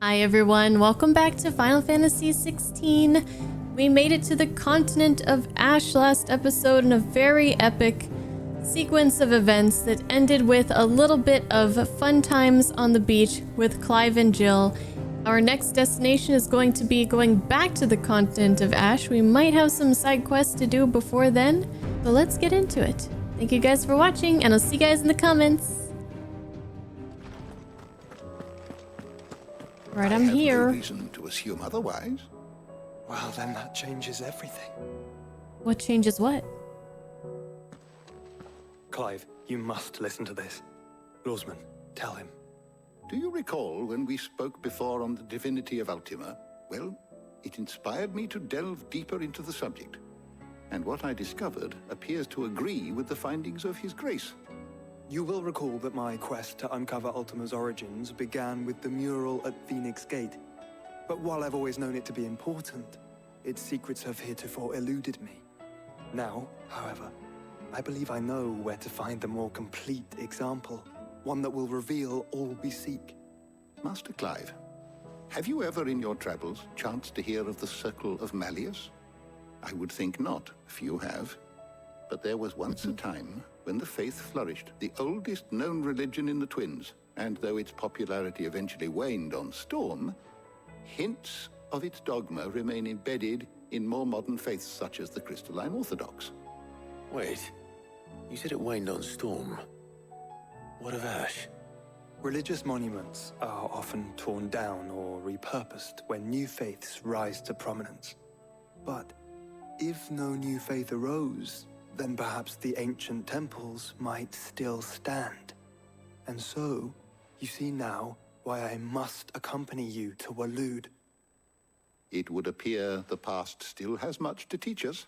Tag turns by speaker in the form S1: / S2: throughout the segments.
S1: Hi everyone, welcome back to Final Fantasy XVI. We made it to the continent of Ash last episode in a very epic sequence of events that ended with a little bit of fun times on the beach with Clive and Jill. Our next destination is going to be going back to the continent of Ash. We might have some side quests to do before then, but let's get into it. Thank you guys for watching, and I'll see you guys in the comments. Right, I'm here.
S2: I have no reason to assume otherwise.
S3: Well, then that changes everything.
S1: What changes what?
S3: Clive, you must listen to this. Lawsman, tell him.
S2: Do you recall when we spoke before on the divinity of Ultima? Well, it inspired me to delve deeper into the subject. And what I discovered appears to agree with the findings of His Grace.
S3: You will recall that my quest to uncover Ultima's origins began with the mural at Phoenix Gate. But while I've always known it to be important, its secrets have heretofore eluded me. Now, however, I believe I know where to find the more complete example, one that will reveal all we seek.
S2: Master Clive, have you ever in your travels chanced to hear of the Circle of Malleus? I would think not, few have. But there was once a time when the faith flourished, the oldest known religion in the Twins, and though its popularity eventually waned on Storm, hints of its dogma remain embedded in more modern faiths such as the Crystalline Orthodox.
S4: Wait, you said it waned on Storm. What of Ash?
S3: Religious monuments are often torn down or repurposed when new faiths rise to prominence. But if no new faith arose, then perhaps the ancient temples might still stand. And so, you see now why I must accompany you to Waloed.
S2: It would appear the past still has much to teach us,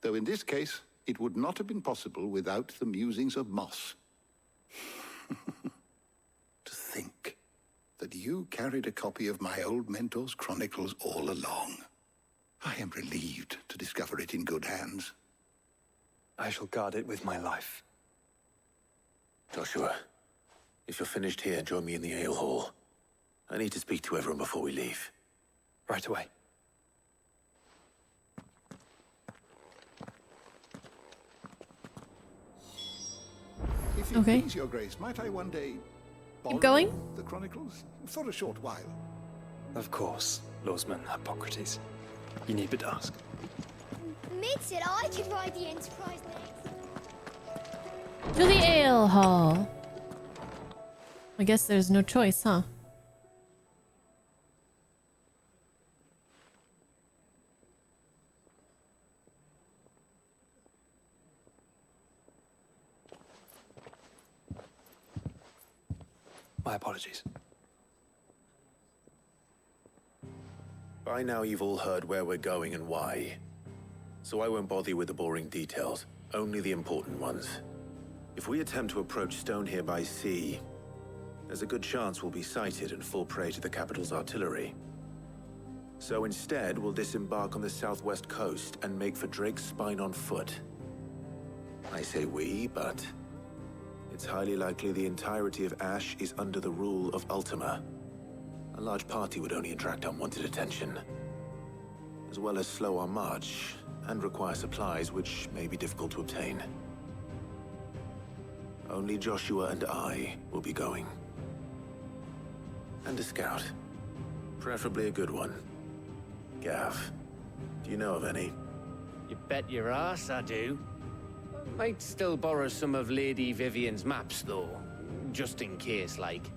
S2: though in this case, it would not have been possible without the musings of Moss. To think that you carried a copy of my old mentor's chronicles all along. I am relieved to discover it in good hands.
S3: I shall guard it with my life.
S4: Joshua, if you're finished here, join me in the ale hall. I need to speak to everyone before we leave.
S3: Right away.
S2: If it
S1: Okay.
S2: please your grace, might I one day borrow
S1: going?
S2: the chronicles for a short while?
S3: Of course, Lawsman Hippocrates. You need but ask.
S5: Admit it, I could ride the Enterprise next.
S1: To the ale hall. I guess there's no choice, huh?
S3: My apologies.
S4: By now you've all heard where we're going and why. So I won't bother you with the boring details, only the important ones. If we attempt to approach Stone here by sea, there's a good chance we'll be sighted and fall prey to the capital's artillery. So instead, we'll disembark on the southwest coast and make for Drake's Spine on foot. I say we, but it's highly likely the entirety of Ash is under the rule of Ultima. A large party would only attract unwanted attention, as well as slow our march and require supplies which may be difficult to obtain. Only Joshua and I will be going. And a scout. Preferably a good one. Gav, do you know of any?
S6: You bet your ass I do. Might still borrow some of Lady Vivian's maps, though. Just in case, like.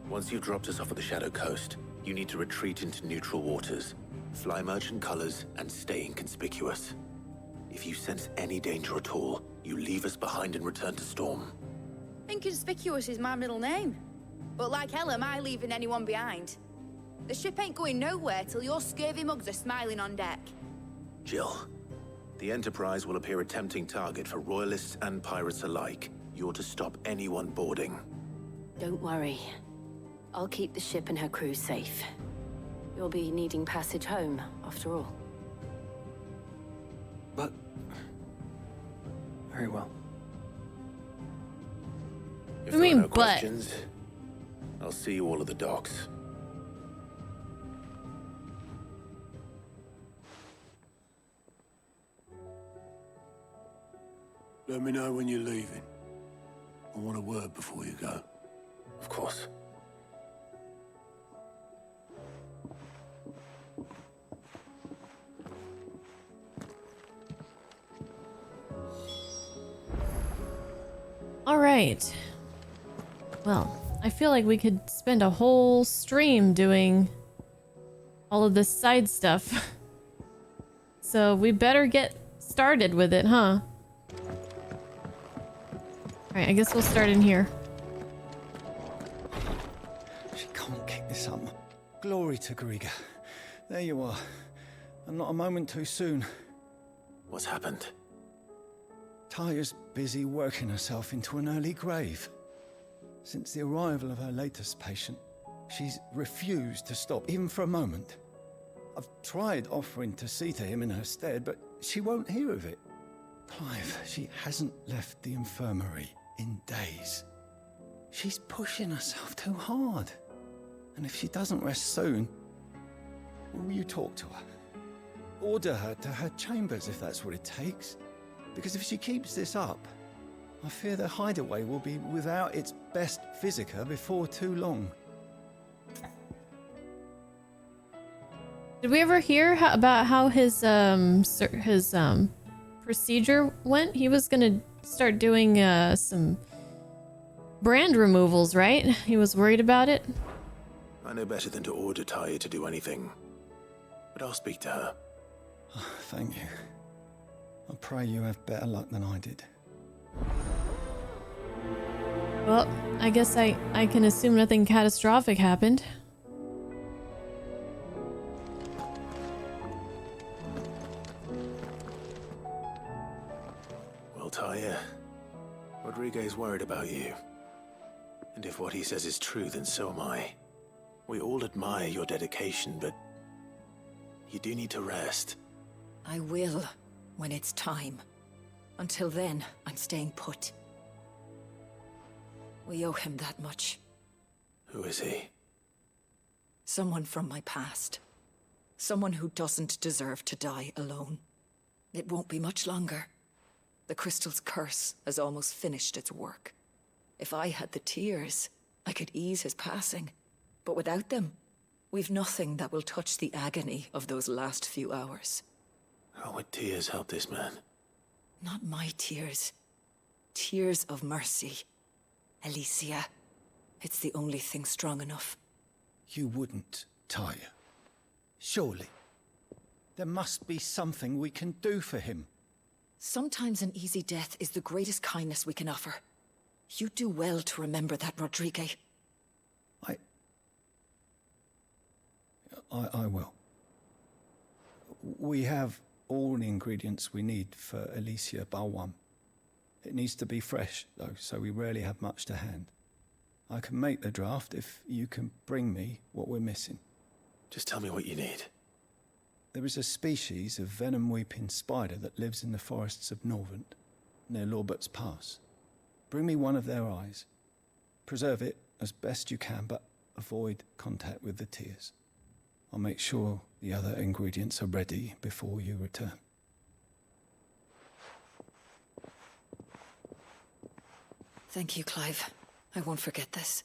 S4: Once you've dropped us off at the Shadow Coast, you need to retreat into neutral waters, fly merchant colors, and stay inconspicuous. If you sense any danger at all, you leave us behind and return to Storm.
S7: Inconspicuous is my middle name. But like hell am I leaving anyone behind. The ship ain't going nowhere till your scurvy mugs are smiling on deck.
S4: Jill, the Enterprise will appear a tempting target for royalists and pirates alike. You're to stop anyone boarding.
S8: Don't worry. I'll keep the ship and her crew safe. You'll be needing passage home, after all.
S3: But... very well.
S4: If
S1: I
S4: there
S1: mean,
S4: are no
S1: but-
S4: questions, I'll see you all at the docks.
S3: Let me know when you're leaving. I want a word before you go.
S4: Of course.
S1: All right. Well, I feel like we could spend a whole stream doing all of this side stuff. So we better get started with it, huh? Alright, I guess we'll start in here.
S9: She can't keep this up. Glory to Griga. There you are. And not a moment too soon.
S4: What's happened?
S9: Taya's busy working herself into an early grave. Since the arrival of her latest patient, she's refused to stop, even for a moment. I've tried offering to see to him in her stead, but she won't hear of it. Clive, she hasn't left the infirmary in days. She's pushing herself too hard. And if she doesn't rest soon, will you talk to her? Order her to her chambers if that's what it takes. Because if she keeps this up, I fear the hideaway will be without its best physica before too long.
S1: Did we ever hear about how his procedure went? He was gonna start doing some brand removals, right? He was worried about it.
S4: I know better than to order Taya to do anything, but I'll speak to her.
S9: Thank you. I pray you have better luck than I did.
S1: Well, I guess I can assume nothing catastrophic happened.
S4: Well, Taya, Rodriguez worried about you. And if what he says is true, then so am I. We all admire your dedication, but you do need to rest.
S10: I will, when it's time. Until then, I'm staying put. We owe him that much.
S4: Who is he?
S10: Someone from my past. Someone who doesn't deserve to die alone. It won't be much longer. The crystal's curse has almost finished its work. If I had the tears, I could ease his passing. But without them, we've nothing that will touch the agony of those last few hours.
S4: How would tears help this man?
S10: Not my tears. Tears of mercy. Alicia, it's the only thing strong enough.
S9: You wouldn't, Taya. Surely. There must be something we can do for him.
S10: Sometimes an easy death is the greatest kindness we can offer. You do well to remember that, Rodriguez.
S9: I will. We have all the ingredients we need for Alicia Balwam. It needs to be fresh, though, so we rarely have much to hand. I can make the draft if you can bring me what we're missing.
S4: Just tell me what you need.
S9: There is a species of venom-weeping spider that lives in the forests of Norvent, near Lorbert's Pass. Bring me one of their eyes. Preserve it as best you can, but avoid contact with the tears. I'll make sure the other ingredients are ready before you return.
S10: Thank you, Clive. I won't forget this.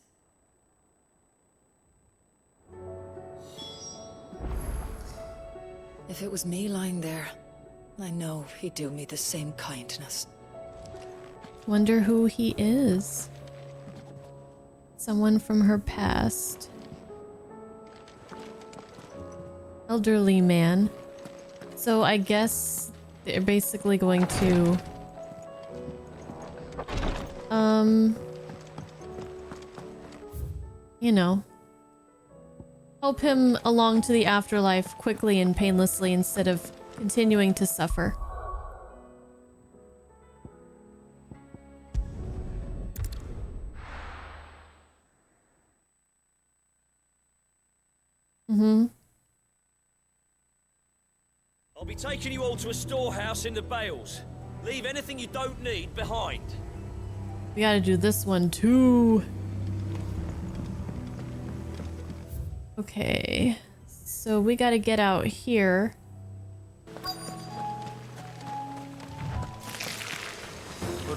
S10: If it was me lying there, I know he'd do me the same kindness.
S1: Wonder who he is. Someone from her past. Elderly man. So I guess they're basically going to you know, help him along to the afterlife quickly and painlessly instead of continuing to suffer.
S11: I'll be taking you all to a storehouse in the Bales. Leave anything you don't need behind.
S1: We gotta do this one too. Okay, so we gotta get out here.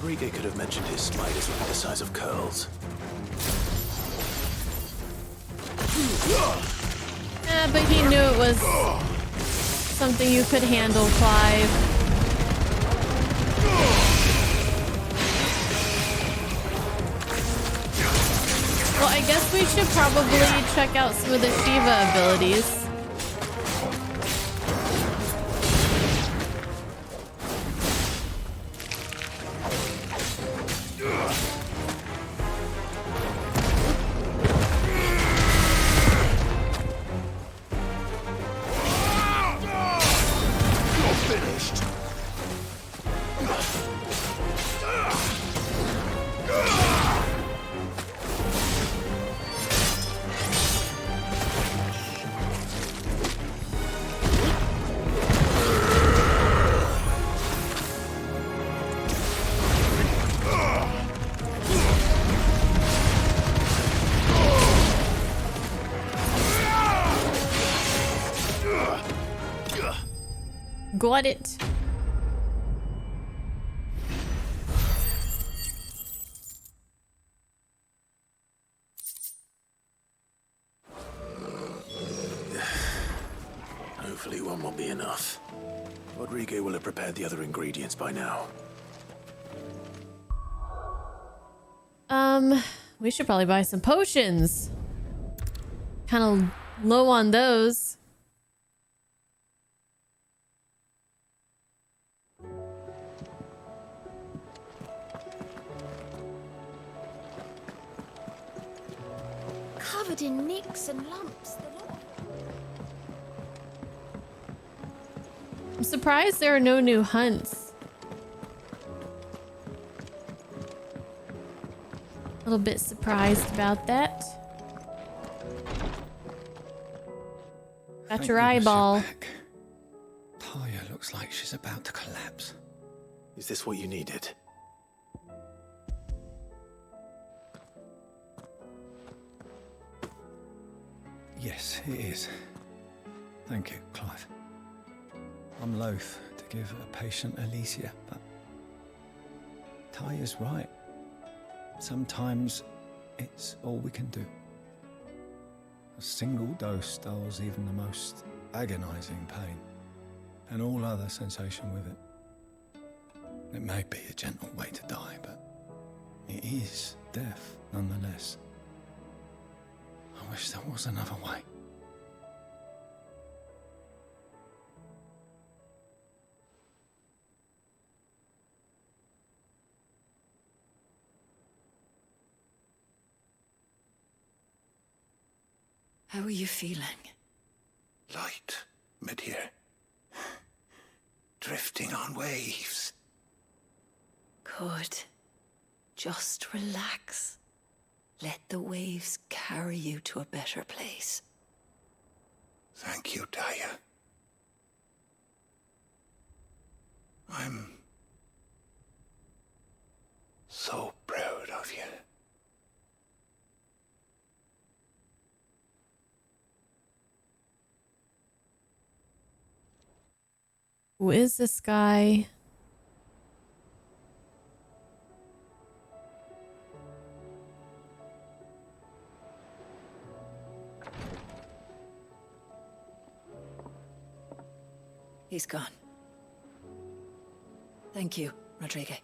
S4: Rodriguez could have mentioned his spiders would be the size of curls.
S1: But he knew it was something you could handle, Clive. Well, I guess we should probably check out some of the Shiva abilities. Got it.
S4: Hopefully one won't be enough. Rodriguez will have prepared the other ingredients by now.
S1: We should probably buy some potions. Kind of low on those.
S5: Covered in nicks and lumps.
S1: I'm surprised there are no new hunts. A little bit surprised about that. Got your eyeball.
S9: Taya looks like she's about to collapse.
S4: Is this what you needed?
S9: Yes, it is. Thank you, Clive. I'm loath to give a patient Alicia, but Taya's right. Sometimes it's all we can do. A single dose dulls even the most agonizing pain, and all other sensation with it. It may be a gentle way to die, but it is death nonetheless. I wish there was another way.
S10: How are you feeling?
S2: Light, mid-here. Drifting on waves.
S10: Good. Just relax. Let the waves carry you to a better place.
S2: Thank you, Taya. I'm so proud of you.
S1: Who is this guy?
S10: He's gone. Thank you, Rodriguez.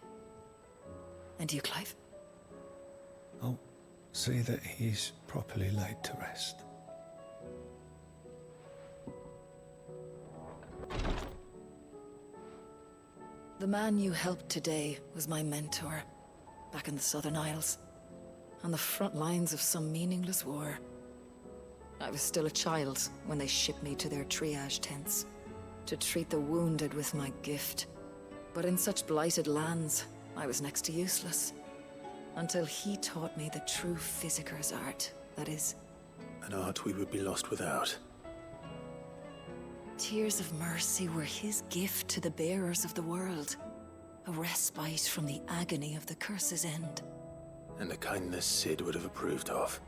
S10: And you, Clive?
S9: I'll see that he's properly laid to rest.
S10: The man you helped today was my mentor, back in the Southern Isles, on the front lines of some meaningless war. I was still a child when they shipped me to their triage tents, to treat the wounded with my gift. But in such blighted lands, I was next to useless, until he taught me the true physicker's art, that is.
S4: An art we would be lost without.
S10: Tears of mercy were his gift to the bearers of the world. A respite from the agony of the curse's end.
S4: And a kindness Sid would have approved of.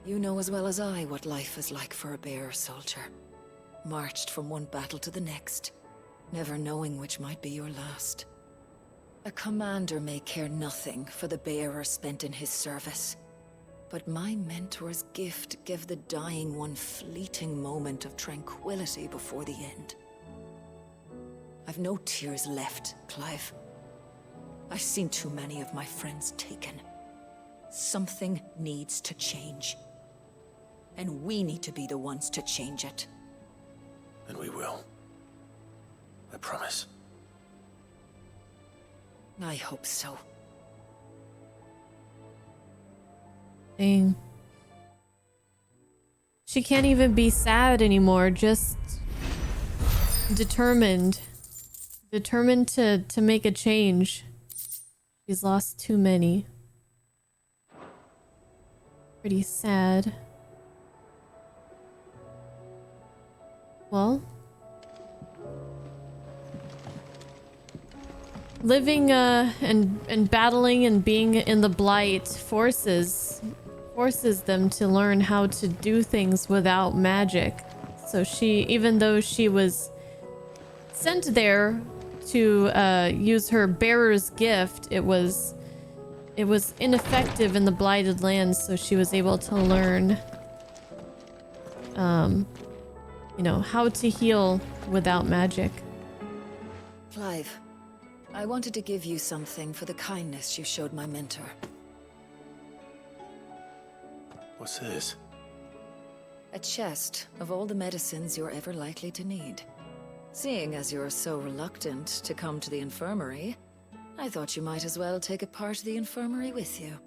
S10: You know as well as I what life is like for a bearer soldier. Marched from one battle to the next, never knowing which might be your last. A commander may care nothing for the bearer spent in his service. But my mentor's gift gave the dying one fleeting moment of tranquility before the end. I've no tears left, Clive. I've seen too many of my friends taken. Something needs to change. And we need to be the ones to change it.
S4: And we will. I promise.
S10: I hope so.
S1: Dang. She can't even be sad anymore, just determined. Determined to make a change. She's lost too many. Pretty sad. Well, living and battling and being in the Blight forces them to learn how to do things without magic. So she, even though she was sent there to use her bearer's gift, it was ineffective in the Blighted Lands, so she was able to learn you know, how to heal without magic.
S10: Clive, I wanted to give you something for the kindness you showed my mentor.
S4: What's this?
S10: A chest of all the medicines you're ever likely to need. Seeing as you're so reluctant to come to the infirmary, I thought you might as well take a part of the infirmary with you.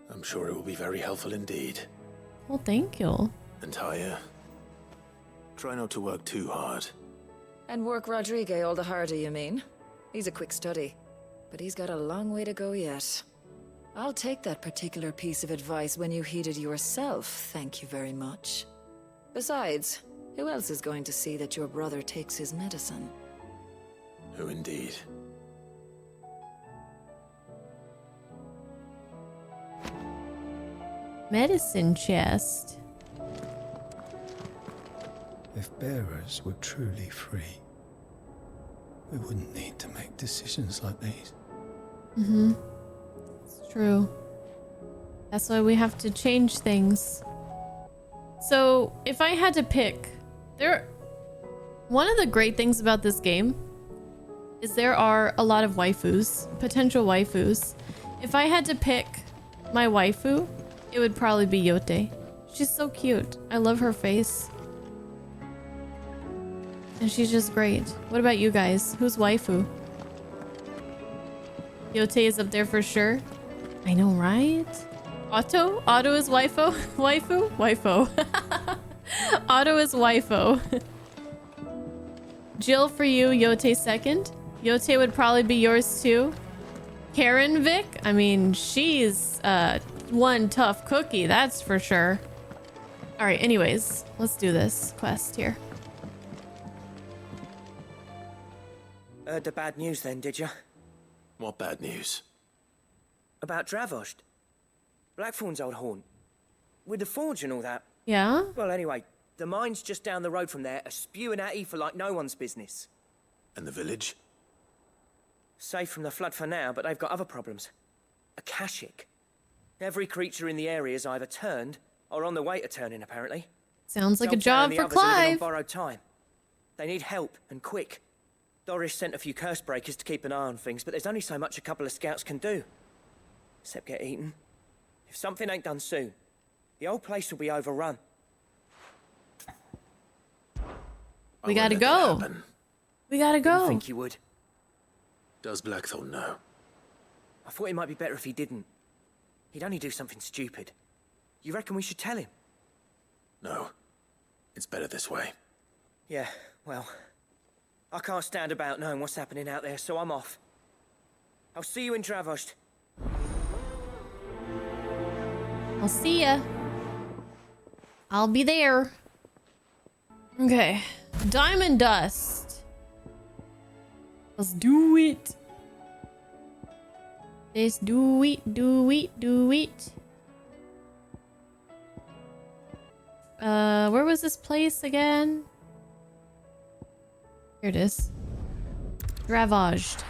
S4: I'm sure it will be very helpful indeed.
S1: Well, thank you.
S4: And Taya, try not to work too hard.
S10: And work Rodrigue all the harder, you mean? He's a quick study, but he's got a long way to go yet. I'll take that particular piece of advice when you heed it yourself, thank you very much. Besides, who else is going to see that your brother takes his medicine?
S4: Who indeed?
S1: Medicine chest.
S9: If bearers were truly free, we wouldn't need to make decisions like these.
S1: Mm-hmm. It's true. That's why we have to change things. So, if I had to pick, one of the great things about this game is there are a lot of waifus, potential waifus. If I had to pick my waifu, it would probably be Yote. She's so cute. I love her face. And she's just great. What about you guys? Who's waifu? Yote is up there for sure. I know, right? Otto? Otto is waifu? Waifu? Waifu. Otto is waifu. Jill for you, Yote second. Yote would probably be yours too. Karen Vic? I mean, she's one tough cookie, that's for sure. Alright, anyways, let's do this quest here.
S12: Heard the bad news then, did you?
S4: What bad news?
S12: About Dravosh. Blackthorne's old haunt. With the forge and all that.
S1: Yeah?
S12: Well, anyway, the mine's just down the road from there are spewing at ether like no one's business.
S4: And the village?
S12: Safe from the flood for now, but they've got other problems. Akashic. Every creature in the area is either turned or on the way to turning, apparently.
S1: Sounds like a job for Clive.
S12: On borrowed time. They need help, and quick. Doris sent a few curse breakers to keep an eye on things, but there's only so much a couple of scouts can do. Except get eaten. If something ain't done soon, the old place will be overrun.
S1: We gotta go. We gotta go.
S12: Didn't think you would.
S4: Does Blackthorne know?
S12: I thought it might be better if he didn't. He'd only do something stupid. You reckon we should tell him?
S4: No. It's better this way.
S12: Yeah, well, I can't stand about knowing what's happening out there, so I'm off. I'll see you in Dravosh.
S1: I'll see ya. I'll be there. Okay. Diamond dust. Let's do it. Let's do it, do it, do it. Where was this place again? Here it is. Dravosh.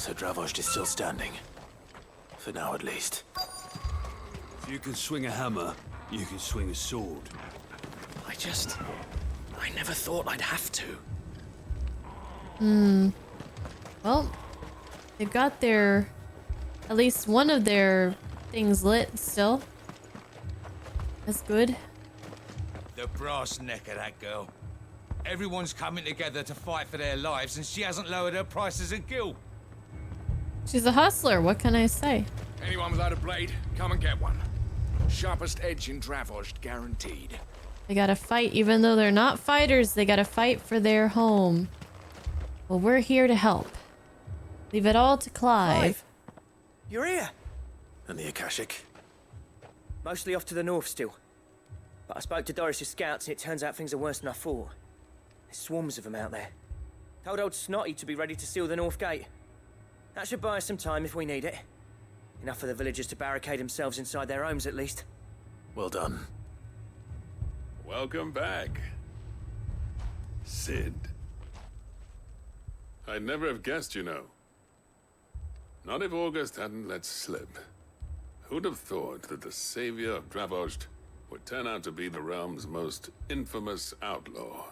S4: So Dravosh is still standing. For now, at least.
S13: If you can swing a hammer, you can swing a sword.
S12: I never thought I'd have to.
S1: Well, they've got their... at least one of their things lit still. That's good.
S14: The brass neck of that girl. Everyone's coming together to fight for their lives, and she hasn't lowered her prices a gill.
S1: She's a hustler, what can I say?
S15: Anyone without a blade, come and get one. Sharpest edge in Dravosh, guaranteed.
S1: They gotta fight, even though they're not fighters, they gotta fight for their home. Well, we're here to help. Leave it all to Clive.
S12: You're here.
S4: And the Akashic?
S12: Mostly off to the north still. But I spoke to Doris's scouts and it turns out things are worse than I thought. There's swarms of them out there. Told old Snotty to be ready to seal the north gate. That should buy us some time if we need it. Enough for the villagers to barricade themselves inside their homes at least.
S4: Well done.
S16: Welcome back, Sid. I'd never have guessed, you know. Not if August hadn't let slip. Who'd have thought that the savior of Dravosh would turn out to be the realm's most infamous outlaw?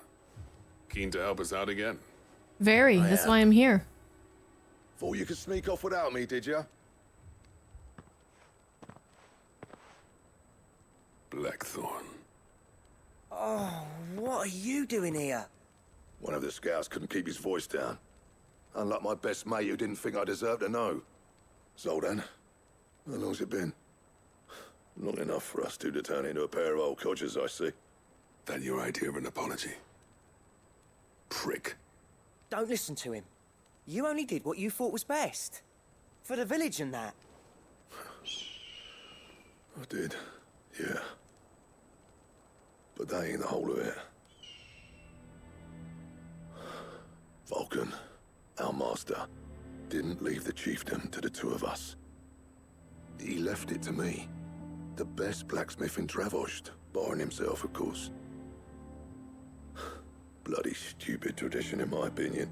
S16: Keen to help us out again?
S1: Very, that's why I'm here.
S17: Thought you could sneak off without me, did ya?
S16: Blackthorne.
S12: Oh, what are you doing here?
S17: One of the scouts couldn't keep his voice down. Unlike my best mate who didn't think I deserved to know. Zoldan, how long's it been? Long enough for us two to turn into a pair of old codgers, I see.
S16: That your idea of an apology? Prick.
S12: Don't listen to him. You only did what you thought was best. For the village and that.
S17: I did, yeah. But that ain't the whole of it. Vulcan, our master, didn't leave the chiefdom to the two of us. He left it to me. The best blacksmith in Dravosh, barring himself, of course. Bloody stupid tradition, in my opinion.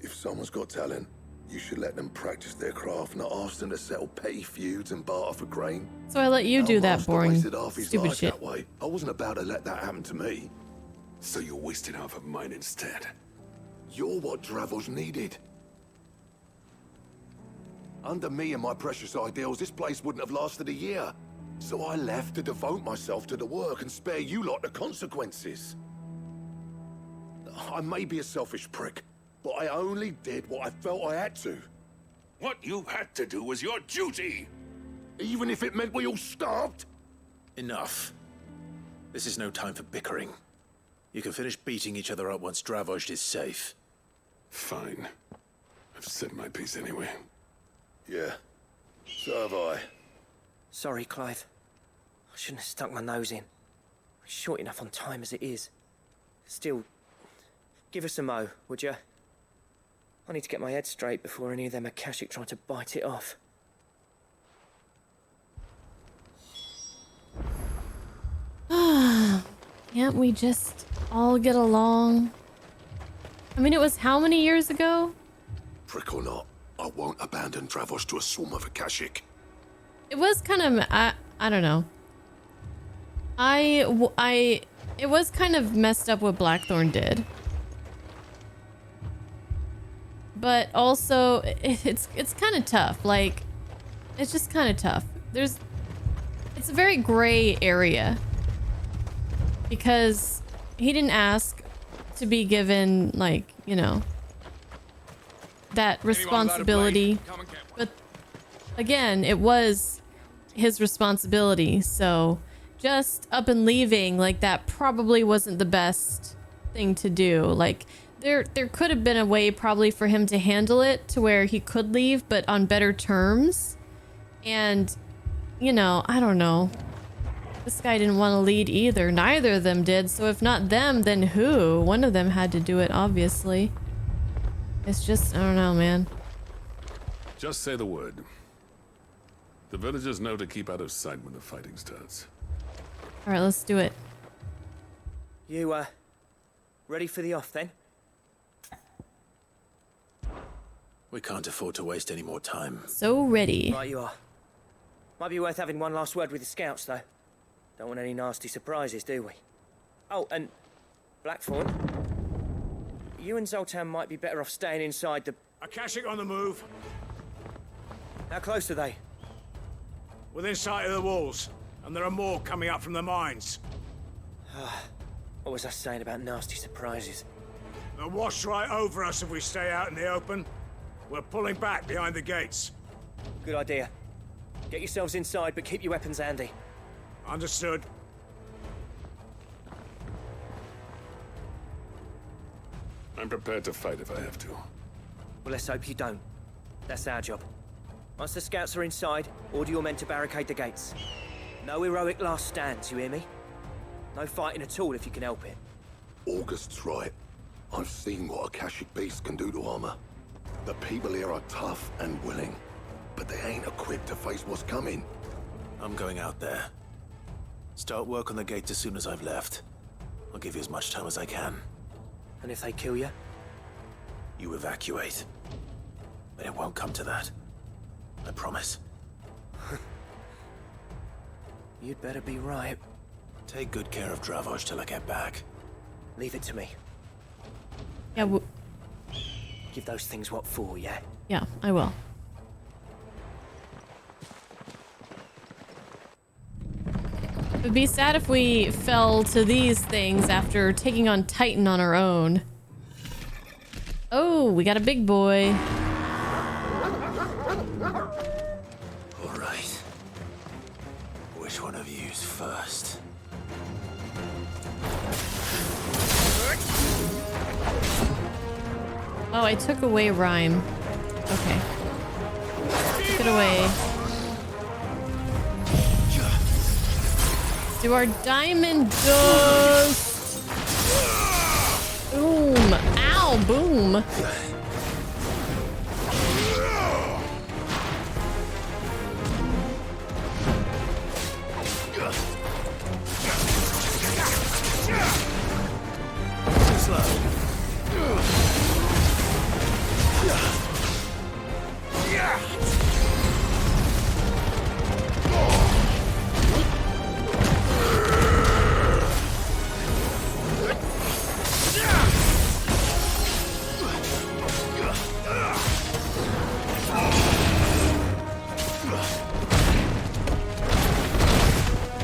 S17: If someone's got talent, you should let them practice their craft, not ask them to settle petty feuds and barter for grain.
S1: So I let you do that boring,
S17: wasted half his
S1: stupid
S17: life
S1: shit.
S17: that way. I wasn't about to let that happen to me.
S16: So you wasted half of mine instead.
S17: You're what Dravosh needed. Under me and my precious ideals, this place wouldn't have lasted a year. So I left to devote myself to the work and spare you lot the consequences. I may be a selfish prick, but I only did what I felt I had to.
S15: What you had to do was your duty!
S17: Even if it meant we all starved?
S4: Enough. This is no time for bickering. You can finish beating each other up once Dravosh is safe.
S16: Fine. I've said my piece anyway.
S17: Yeah. So have I.
S12: Sorry, Clive. I shouldn't have stuck my nose in. We're short enough on time as it is. Still, give us a mo, would you? I need to get my head straight before any of them Akashic try to bite it off.
S1: Can't we just all get along? I mean, it was how many years ago?
S17: Prick or not, I won't abandon Dravosh to a swarm of Akashic.
S1: It was kind of, I don't know. It was kind of messed up what Blackthorne did. But also, it's kind of tough. Like, it's just kind of tough. It's a very gray area. Because he didn't ask to be given, like, you know, that responsibility. But again, it was his responsibility. So just up and leaving, like, that probably wasn't the best thing to do. Like, there could have been a way probably for him to handle it to where he could leave, but on better terms. And, you know, I don't know. This guy didn't want to lead either. Neither of them did. So if not them, then who? One of them had to do it, obviously. It's just, I don't know, man.
S16: Just say the word. The villagers know to keep out of sight when the fighting starts.
S1: All right, let's do it.
S12: You, ready for the off then?
S4: We can't afford to waste any more time.
S1: So ready.
S12: Right you are. Might be worth having one last word with the scouts, though. Don't want any nasty surprises, do we? Oh, and Blackthorne, you and Zoltan might be better off staying inside the...
S11: Akashic on the move.
S12: How close are they?
S11: Within sight of the walls. And there are more coming up from the mines.
S12: What was I saying about nasty surprises?
S11: They'll wash right over us if we stay out in the open. We're pulling back behind the gates.
S12: Good idea. Get yourselves inside, but keep your weapons handy.
S11: Understood.
S16: I'm prepared to fight if I have to.
S12: Well, let's hope you don't. That's our job. Once the scouts are inside, order your men to barricade the gates. No heroic last stands, you hear me? No fighting at all if you can help it.
S17: August's right. I've seen what Akashic beasts can do to armor. The people here are tough and willing, but they ain't equipped to face what's coming.
S4: I'm going out there. Start work on the gate as soon as I've left. I'll give you as much time as I can.
S12: And if they kill you?
S4: You evacuate. But it won't come to that. I promise.
S12: You'd better be right.
S4: Take good care of Dravosh till I get back.
S12: Leave it to me.
S1: Yeah,
S12: Give those things what for, yeah?
S1: Yeah, I will. It'd be sad if we fell to these things after taking on Titan on our own. Oh, we got a big boy.
S4: All right. Which one of you's first?
S1: Oh, I took away rhyme. Okay. Took it away. Do our diamond dust. Boom. Ow, boom.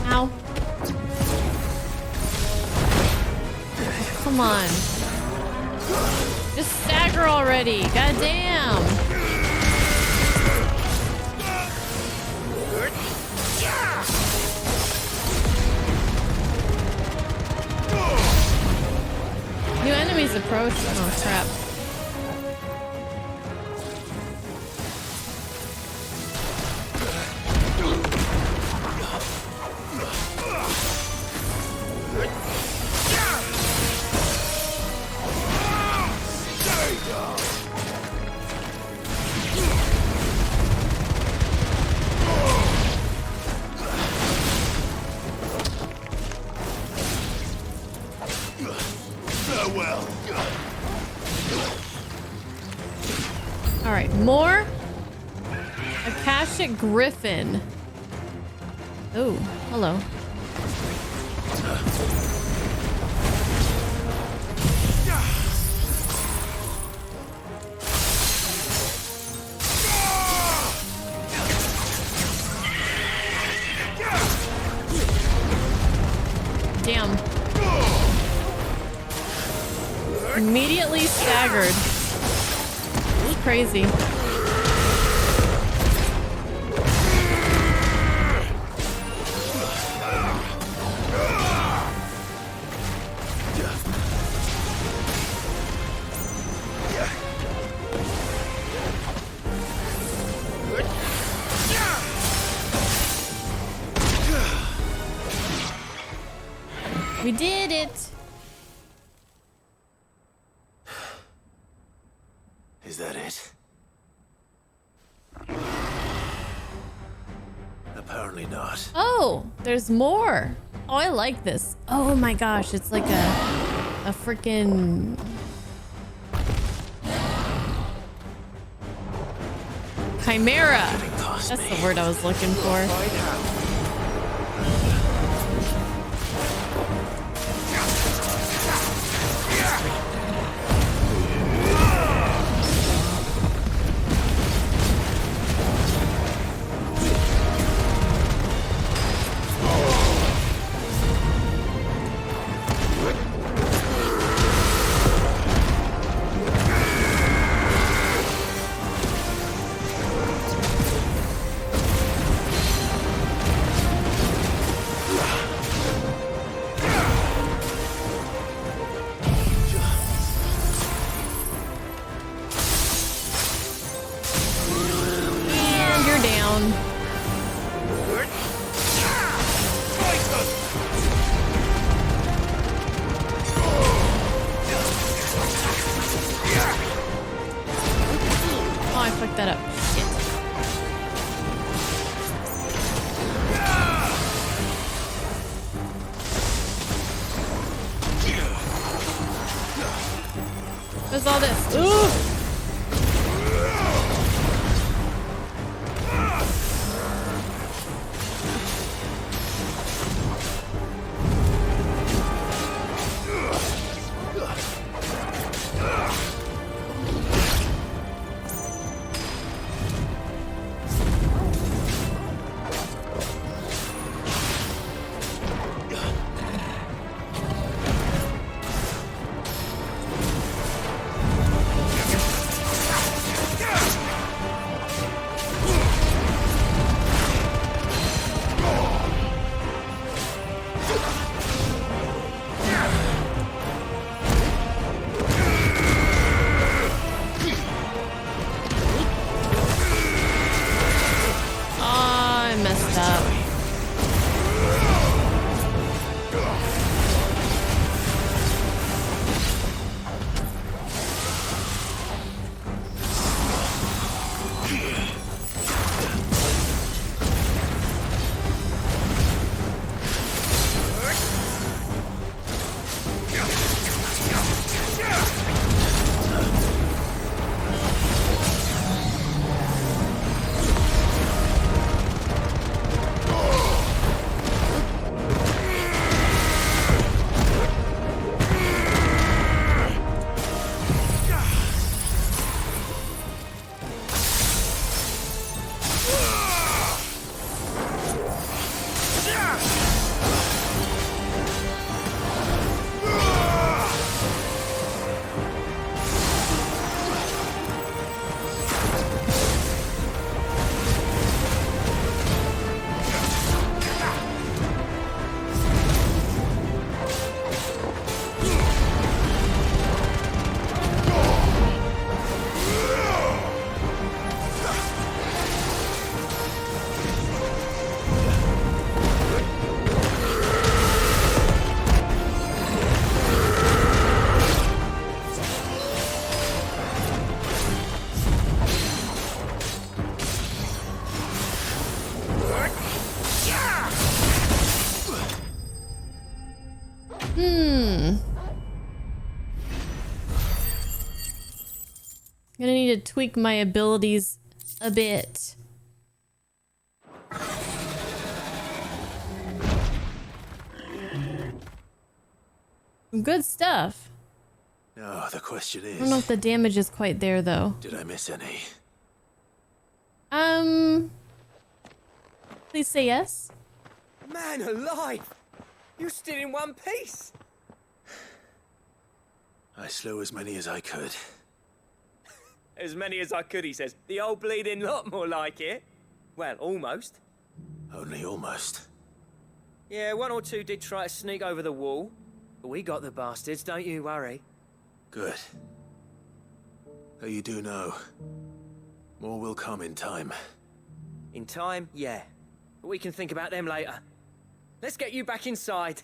S1: Ow. Come on. Just stagger already. God damn. New enemies approach. Oh crap. Alright, more Akashic Griffin. Oh, hello. Damn. Immediately staggered. This is crazy. We did it!
S4: Is that it? Apparently not.
S1: Oh, there's more. Oh, I like this. Oh my gosh, it's like a freaking chimera. That's the word I was looking for. What's all this? Ooh! Gonna need to tweak my abilities a bit. Some good stuff.
S4: Now the question is,
S1: I don't know if the damage is quite there though.
S4: did I miss any?
S1: Please say yes.
S12: Man alive! You're still in one piece!
S4: I slew as many as I could.
S12: As many as I could, he says. The old bleeding lot, more like it. Well, almost.
S4: Only almost.
S12: Yeah, one or two did try to sneak over the wall. But we got the bastards, don't you worry.
S4: Good. Though you do know, more will come in time.
S12: In time, yeah. But we can think about them later. Let's get you back inside.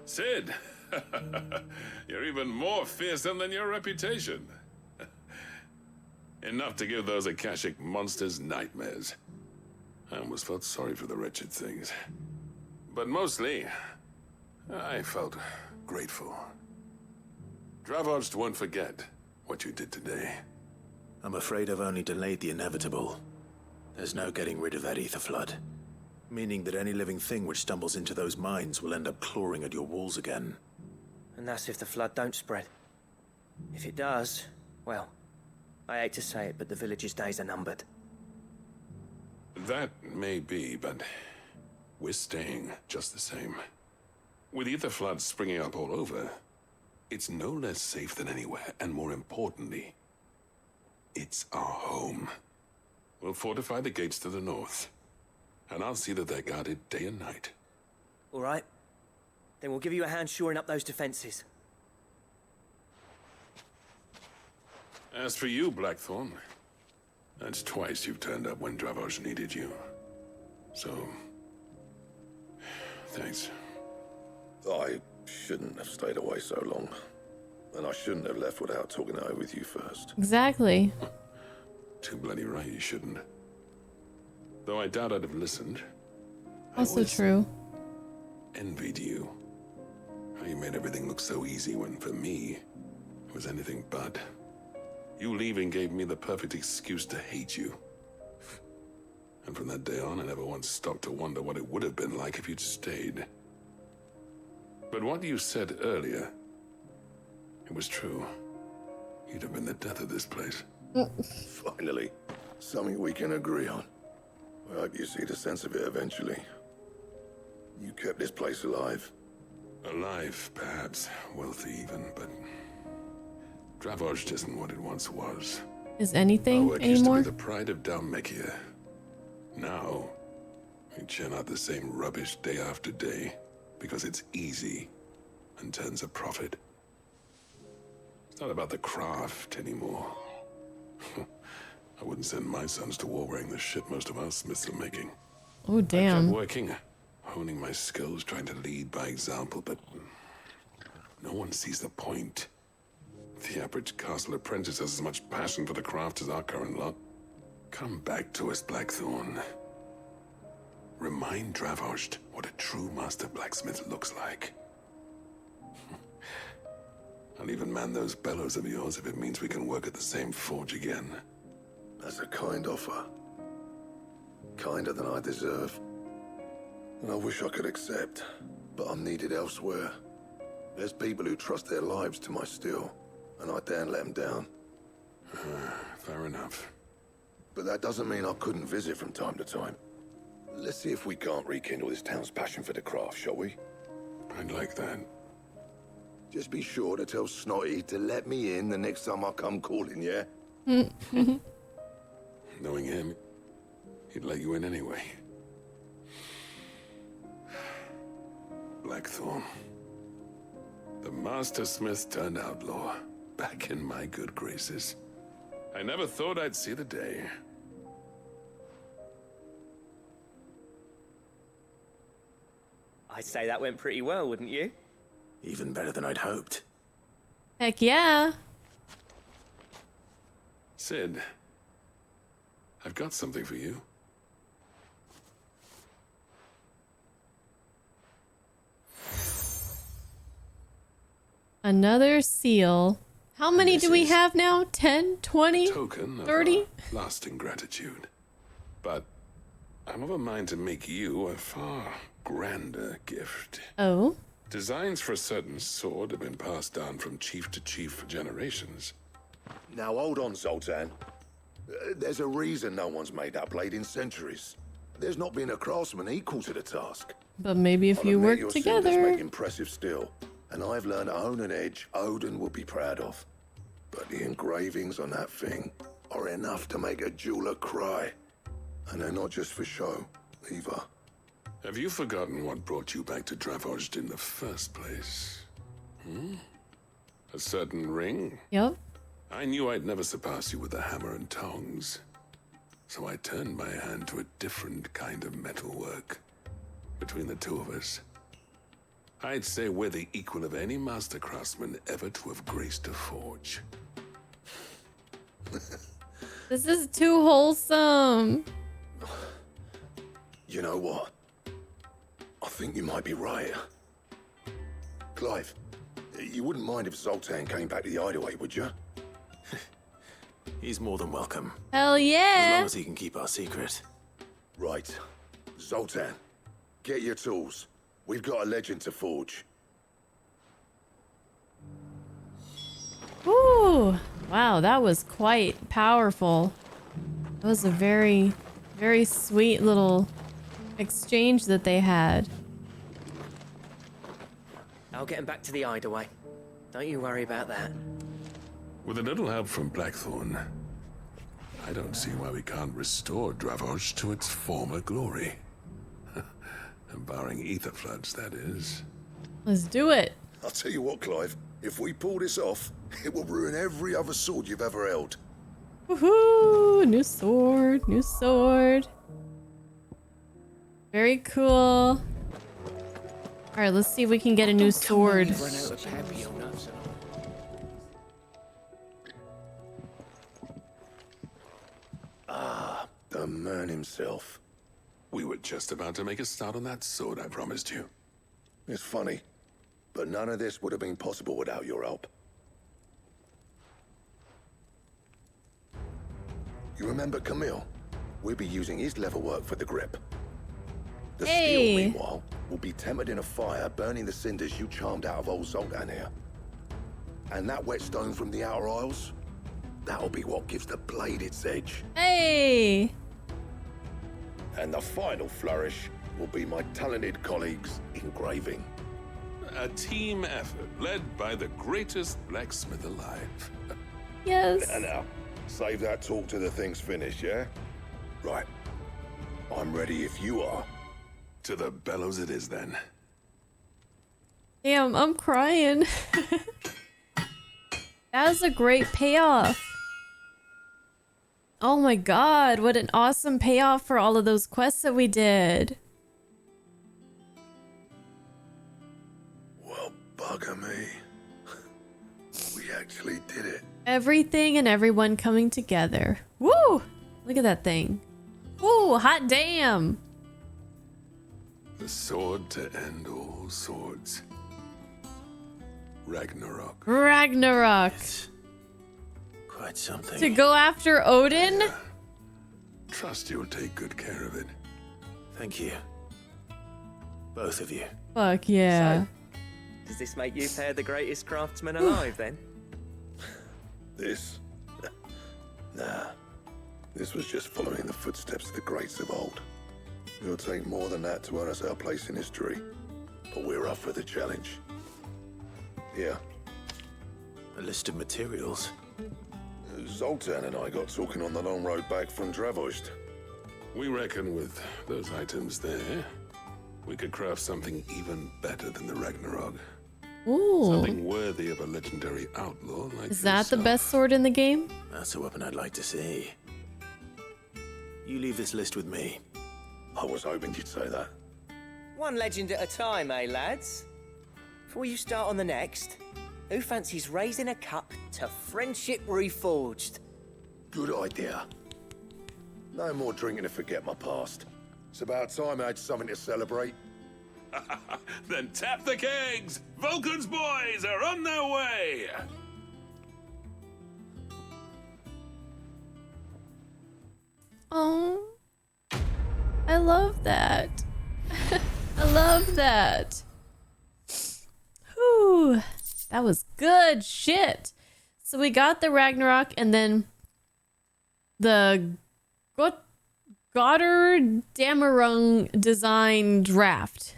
S16: Sid, you're even more fearsome than your reputation. Enough to give those Akashic monsters nightmares. I almost felt sorry for the wretched things. But mostly, I felt grateful. Dravosh won't forget what you did today.
S4: I'm afraid I've only delayed the inevitable. There's no getting rid of that ether flood. Meaning that any living thing which stumbles into those mines will end up clawing at your walls again.
S12: And that's if the flood don't spread. If it does, well, I hate to say it, but the village's days are numbered.
S16: That may be, but we're staying just the same. With ether floods springing up all over, it's no less safe than anywhere, and more importantly, it's our home. We'll fortify the gates to the north, and I'll see that they're guarded day and night.
S12: All right. Then we'll give you a hand shoring up those defenses.
S16: As for you, Blackthorne, that's twice you've turned up when Dravosh needed you. So, thanks.
S17: I shouldn't have stayed away so long. And I shouldn't have left without talking it over with you first.
S1: Exactly.
S16: Too bloody right you shouldn't. Though I doubt I'd have listened.
S1: Also true.
S16: Envied you. How you made everything look so easy when, for me, it was anything but. You leaving gave me the perfect excuse to hate you. And from that day on, I never once stopped to wonder what it would have been like if you'd stayed. But what you said earlier, it was true. You'd have been the death of this place.
S17: Finally, something we can agree on. I hope you see the sense of it eventually. You kept this place alive.
S16: Alive, perhaps. Wealthy even, but Dravosh isn't what it once was.
S1: Is anything
S16: Our work
S1: anymore?
S16: used to be the pride of Dalmekia. Now, we churn out the same rubbish day after day because it's easy and turns a profit. It's not about the craft anymore. I wouldn't send my sons to war wearing the shit most of our smiths are making.
S1: Oh, damn.
S16: I kept working, honing my skills, trying to lead by example, but no one sees the point. The average castle apprentice has as much passion for the craft as our current lot. Come back to us, Blackthorne. Remind Dravosh what a true master blacksmith looks like. I'll even man those bellows of yours if it means we can work at the same forge again.
S17: That's a kind offer. Kinder than I deserve. And I wish I could accept, but I'm needed elsewhere. There's people who trust their lives to my steel, and I daren't let them down.
S16: Fair enough.
S17: But that doesn't mean I couldn't visit from time to time. Let's see if we can't rekindle this town's passion for the craft, shall we?
S16: I'd like that.
S17: Just be sure to tell Snotty to let me in the next time I come calling, yeah?
S16: Knowing him, he'd let you in anyway. Blackthorne. The Master Smith turned outlaw, back in my good graces. I never thought I'd see the day.
S12: I'd say that went pretty well, wouldn't you?
S4: Even better than I'd hoped.
S1: Heck yeah.
S16: Sid, I've got something for you.
S1: Another seal. How many do we have now? 10, 20,
S16: Token of
S1: 30?
S16: our lasting gratitude. But I'm of a mind to make you a far grander gift.
S1: Oh?
S16: Designs for a certain sword have been passed down from chief to chief for generations.
S17: Now hold on, Zoltan. There's a reason no one's made that blade in centuries. There's not been a craftsman equal to the task.
S1: But maybe if you work
S17: Your
S1: together.
S17: cinders make impressive steel, and I've learned to own an edge Odin would be proud of. But the engravings on that thing are enough to make a jeweler cry. And they're not just for show, either.
S16: Have you forgotten what brought you back to Dravosh in the first place? A certain ring?
S1: Yep.
S16: I knew I'd never surpass you with the hammer and tongs. So I turned my hand to a different kind of metalwork. Between the two of us, I'd say we're the equal of any master craftsman ever to have graced a forge.
S1: This is too wholesome.
S17: You know what? I think you might be right. Clive, you wouldn't mind if Zoltan came back to the hideaway, would you?
S4: He's more than welcome.
S1: Hell yeah!
S4: As long as he can keep our secret.
S17: Right. Zoltan, get your tools. We've got a legend to forge.
S1: Ooh, wow, that was quite powerful. That was a very, very sweet little exchange that they had.
S12: I'll get him back to the hideaway. Don't you worry about that.
S16: With a little help from Blackthorne, I don't see why we can't restore Dravosh to its former glory. Barring ether floods, that is.
S1: Let's do it.
S17: I'll tell you what, Clive. If we pull this off, it will ruin every other sword you've ever held.
S1: Woohoo! New sword, new sword. Very cool. Alright, let's see if we can get a new sword.
S17: Ah, the man himself.
S16: We were just about to make a start on that sword I promised you.
S17: It's funny, but none of this would have been possible without your help. You remember Camille? We'll be using his leatherwork for the grip. The steel, meanwhile, will be tempered in a fire, burning the cinders you charmed out of old Zoltan here. And that whetstone from the Outer Isles, that'll be what gives the blade its edge.
S1: Hey!
S17: And the final flourish will be my talented colleagues' engraving.
S16: A team effort led by the greatest blacksmith alive.
S1: Yes.
S17: Now, save that talk till the thing's finished, yeah? Right. I'm ready if you are.
S16: To the bellows it is then.
S1: Damn, I'm crying. That was a great payoff. Oh my god, what an awesome payoff for all of those quests that we did.
S17: Well, bugger me. We actually did it.
S1: Everything and everyone coming together. Woo! Look at that thing. Woo, hot damn.
S16: The sword to end all swords. Ragnarok.
S1: Ragnarok.
S4: Quite something.
S1: To go after Odin?
S16: Trust you'll take good care of it.
S4: Thank you. Both of you.
S1: Fuck yeah.
S12: So, does this make you pair the greatest craftsmen alive then?
S17: This? Nah. This was just following the footsteps of the greats of old. It'll take more than that to earn us our place in history. But we're up for the challenge. Yeah.
S4: A list of materials.
S17: Zoltan and I got talking on the long road back from Dravosh.
S16: We reckon with those items there, we could craft something even better than the Ragnarok.
S1: Ooh.
S16: Something worthy of a legendary outlaw like
S1: Is that the
S16: yourself.
S1: best sword in the game?
S4: That's a weapon I'd like to see. You leave this list with me.
S17: I was hoping you'd say that.
S12: One legend at a time, eh, lads? Before you start on the next, who fancies raising a cup to friendship reforged?
S17: Good idea. No more drinking to forget my past. It's about time I had something to celebrate.
S16: Then tap the kegs! Vulcan's boys are on their way!
S1: Oh, I love that. I love that. Whew, that was good shit. So we got the Ragnarok and then the Gotterdamerung design draft.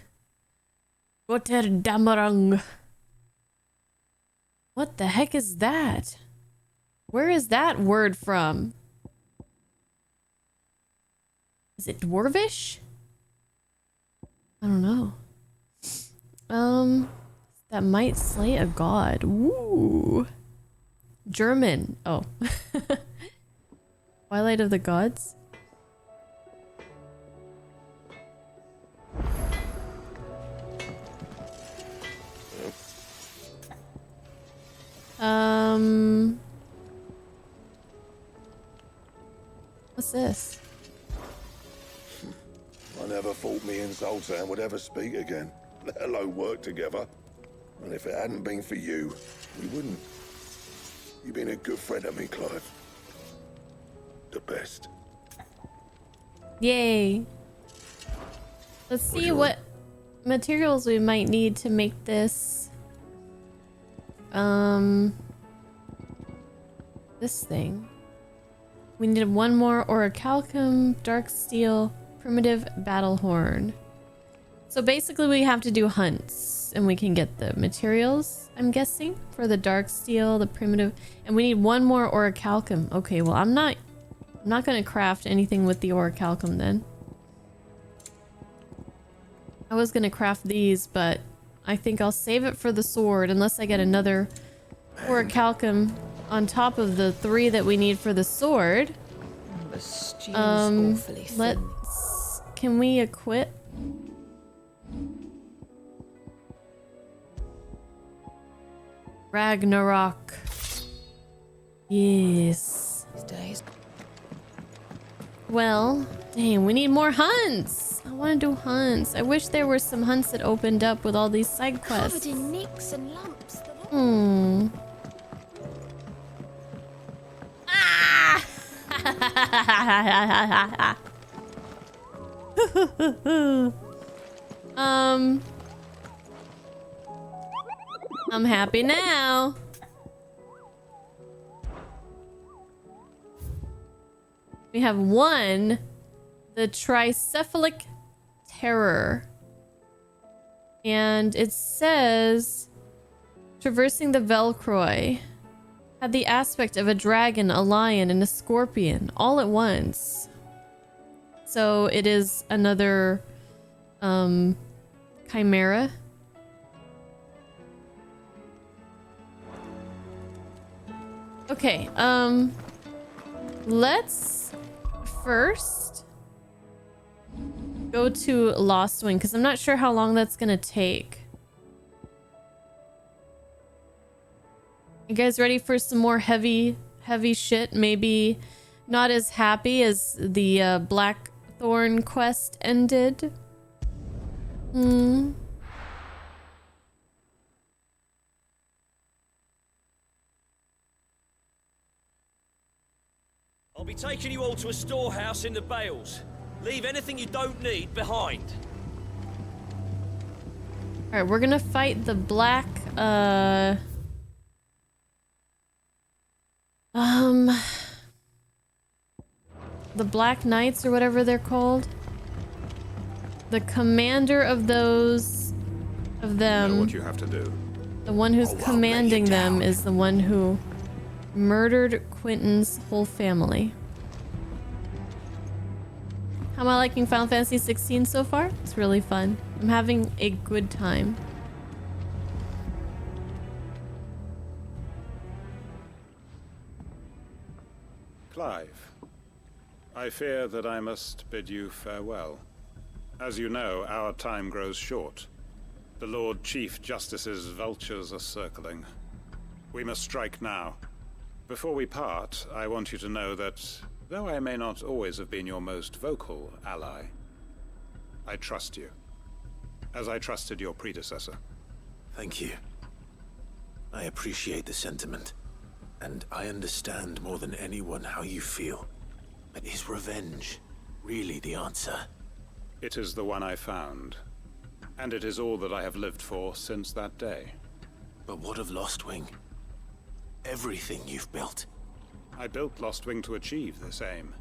S1: Gotterdamerung. What the heck is that? Where is that word from? Is it Dwarvish? I don't know. That might slay a god. Ooh. German. Oh. Twilight of the Gods? What's this?
S17: I never thought me and Zoltan would ever speak again, let alone work together. And if it hadn't been for you, we wouldn't. You've been a good friend to me, Clive. The best.
S1: Yay. Let's see what materials we might need to make this. This thing. We needed one more orichalcum, dark steel, primitive battle horn. So basically we have to do hunts and we can get the materials, I'm guessing, for the dark steel, the primitive, and we need one more orichalcum. Okay, well I'm not gonna craft anything with the orichalcum then. I was gonna craft these, but I think I'll save it for the sword unless I get another orichalcum on top of the 3 that we need for the sword. Can we equip? Ragnarok. Yes. Well, dang, we need more hunts. I want to do hunts. I wish there were some hunts that opened up with all these side quests.
S5: Covered in nicks and lumps.
S1: I'm happy now. We have one, the tricephalic terror. And it says, traversing the Velcroy had the aspect of a dragon, a lion, and a scorpion all at once. So it is another chimera. Okay, let's first go to Lostwing because I'm not sure how long that's gonna take. You guys ready for some more heavy shit? Maybe not as happy as the Blackthorne quest ended.
S11: I'll be taking you all to a storehouse in the Bales. Leave anything you don't need behind.
S1: Alright, we're gonna fight the the Black Knights or whatever they're called. The commander of those of them.
S16: You know what you have to do.
S1: The one who's commanding them is the one who murdered Quentin's whole family. How am I liking Final Fantasy XVI so far? It's really fun. I'm having a good time.
S18: Clive, I fear that I must bid you farewell. As you know, our time grows short. The Lord Chief Justice's vultures are circling. We must strike now. Before we part, I want you to know that, though I may not always have been your most vocal ally, I trust you, as I trusted your predecessor.
S4: Thank you. I appreciate the sentiment, and I understand more than anyone how you feel. But is revenge really the answer?
S18: It is the one I found, and it is all that I have lived for since that day.
S4: But what of Lostwing? Everything you've built.
S18: I built Lostwing to achieve this aim.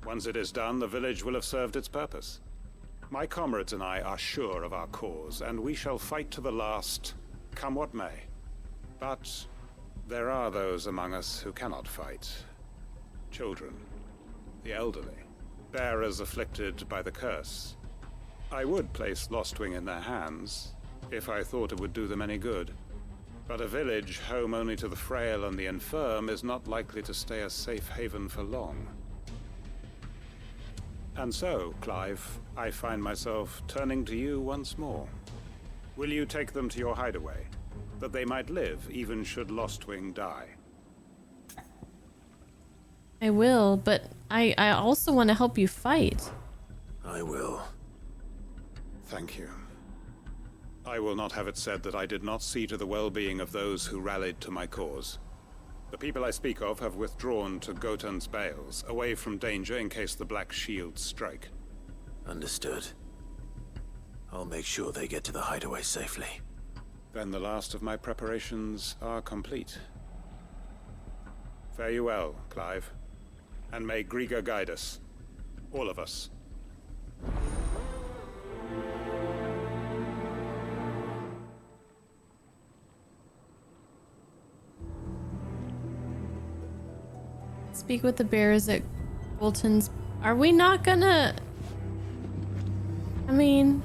S18: Once it is done, the village will have served its purpose. My comrades and I are sure of our cause, and we shall fight to the last, come what may. But there are those among us who cannot fight. Children, the elderly, bearers afflicted by the curse. I would place Lostwing in their hands, if I thought it would do them any good. But a village home only to the frail and the infirm is not likely to stay a safe haven for long. And so, Clive, I find myself turning to you once more. Will you take them to your hideaway, that they might live even should Lostwing die?
S1: I will, but I also want to help you fight.
S4: I will.
S18: Thank you. I will not have it said that I did not see to the well-being of those who rallied to my cause. The people I speak of have withdrawn to Gotan's Bales, away from danger in case the Black Shields strike.
S4: Understood. I'll make sure they get to the hideaway safely.
S18: Then the last of my preparations are complete. Fare you well, Clive. And may Griga guide us. All of us.
S1: Speak with the bears at Bolton's. Are we not gonna... I mean...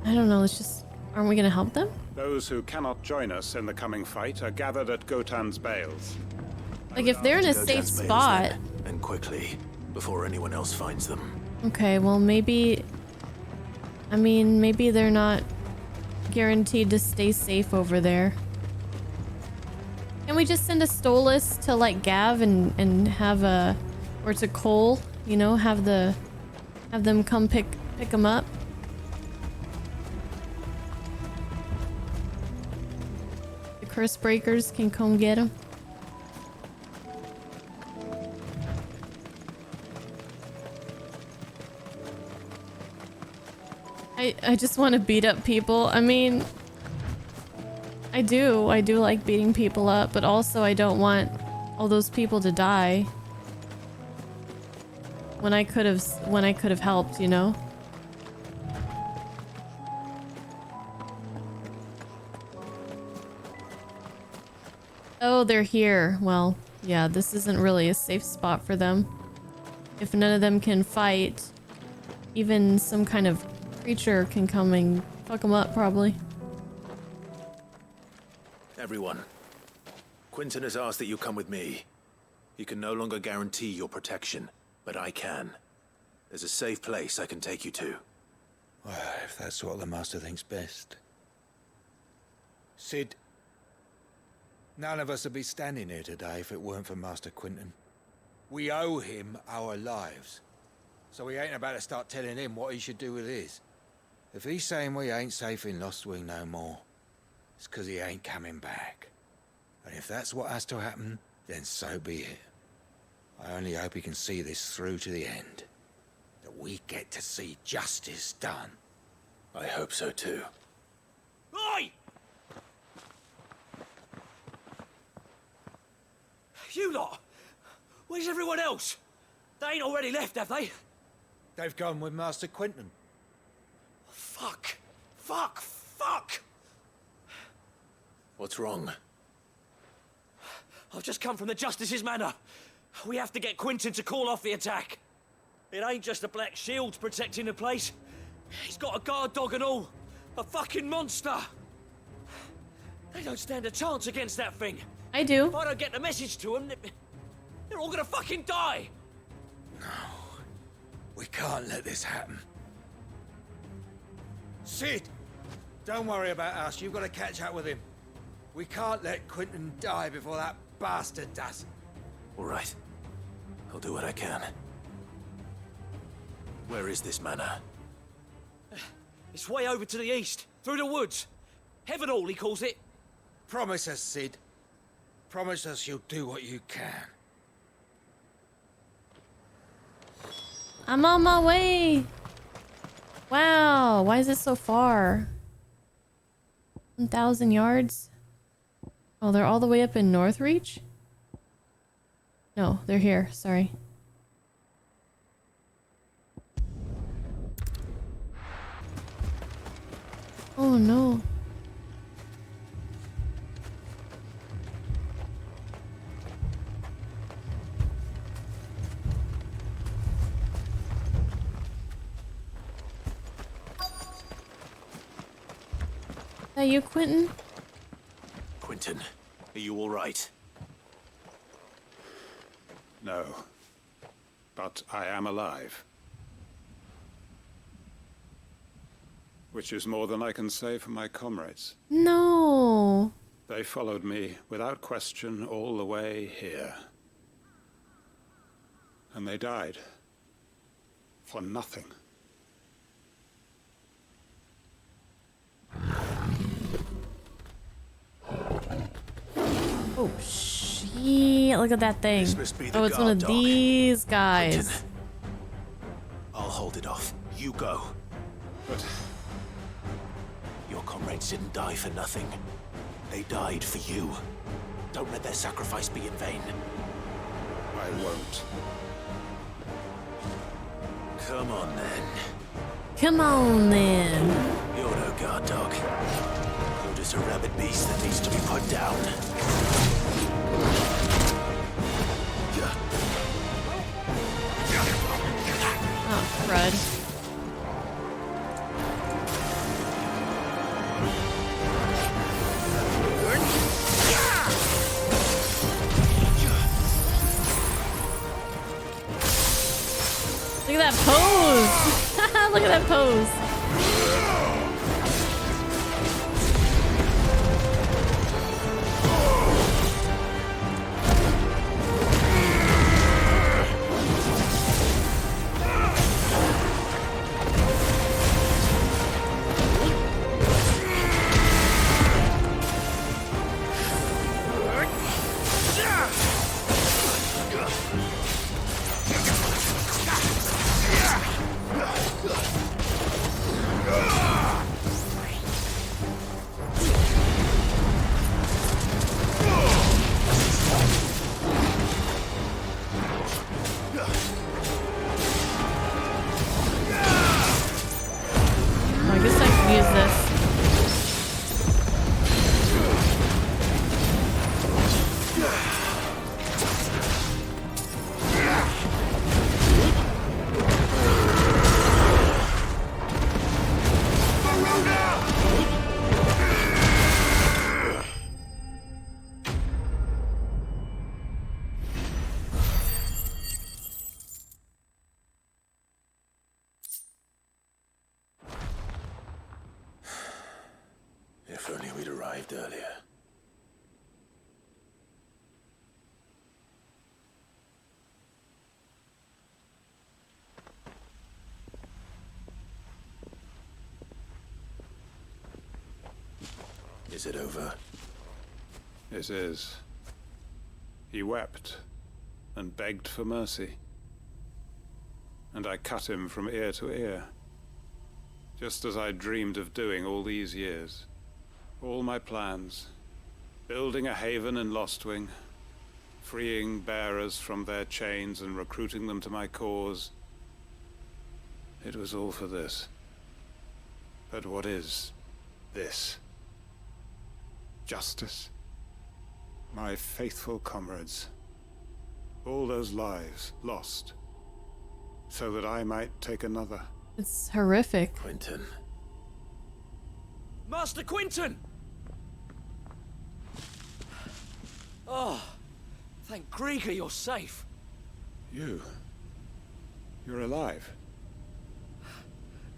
S1: I don't know, it's just... Aren't we gonna help them?
S18: Those who cannot join us in the coming fight are gathered at Gotan's Bales.
S1: Like, if they're in a safe spot...
S4: And quickly, before anyone else finds them.
S1: Okay, well maybe... I mean, maybe they're not guaranteed to stay safe over there. Can we just send a Stolas to, like, Gav and have a... Or to Cole, you know, have them come pick them up? The Curse Breakers can come get them. I just want to beat up people. I mean, I do like beating people up, but also I don't want all those people to die when I could have helped, you know? Oh, they're here. Well, yeah, this isn't really a safe spot for them. If none of them can fight, even some kind of creature can come and fuck them up, probably.
S4: Everyone, Quinton has asked that you come with me. He can no longer guarantee your protection, but I can. There's a safe place I can take you to.
S19: Well, if that's what the Master thinks best. Sid, none of us would be standing here today if it weren't for Master Quinton. We owe him our lives. So we ain't about to start telling him what he should do with his. If he's saying we ain't safe in Lostwing no more, it's 'cause he ain't coming back. And if that's what has to happen, then so be it. I only hope he can see this through to the end. That we get to see justice done.
S4: I hope so too.
S11: Oi! You lot! Where's everyone else? They ain't already left, have they?
S19: They've gone with Master Quinton.
S11: Fuck! Fuck! Fuck!
S4: What's wrong?
S11: I've just come from the Justice's Manor. We have to get Quinton to call off the attack. It ain't just the Black Shields protecting the place. He's got a guard dog and all. A fucking monster. They don't stand a chance against that thing.
S1: I do.
S11: If I don't get the message to them, they're all gonna fucking die.
S19: No. We can't let this happen. Sid! Don't worry about us. You've got to catch up with him. We can't let Quinton die before that bastard does.
S4: All right. I'll do what I can. Where is this manor?
S11: It's way over to the east, through the woods. Heavenhall, he calls it.
S19: Promise us, Sid. Promise us you'll do what you can.
S1: I'm on my way. Wow, why is it so far? 1,000 yards? Oh, they're all the way up in Northreach? No, they're here, sorry. Oh no. Are you Quinton?
S4: Quinton, are you all right?
S18: No. But I am alive. Which is more than I can say for my comrades.
S1: No.
S18: They followed me without question all the way here. And they died. For nothing.
S1: Oh, shit. Look at that thing.
S4: This must be the
S1: Oh, it's one of
S4: guard dog.
S1: these guys.
S4: Quentin, I'll hold it off. You go.
S18: But
S4: your comrades didn't die for nothing. They died for you. Don't let their sacrifice be in vain.
S18: I won't.
S4: Come on, then.
S1: Come on, then.
S4: You're no guard dog. You're just a rabid beast that needs to be put down.
S1: Oh, crud. Look at that pose! Look at that pose!
S4: If only we'd arrived earlier. Is it over?
S18: It is. He wept and begged for mercy. And I cut him from ear to ear. Just as I dreamed of doing all these years. All my plans. Building a haven in Lostwing. Freeing bearers from their chains and recruiting them to my cause. It was all for this. But what is this? Justice? My faithful comrades. All those lives lost. So that I might take another.
S1: It's horrific.
S4: Quentin.
S11: Master Quentin! Oh, thank Grieger you're safe.
S18: You're alive.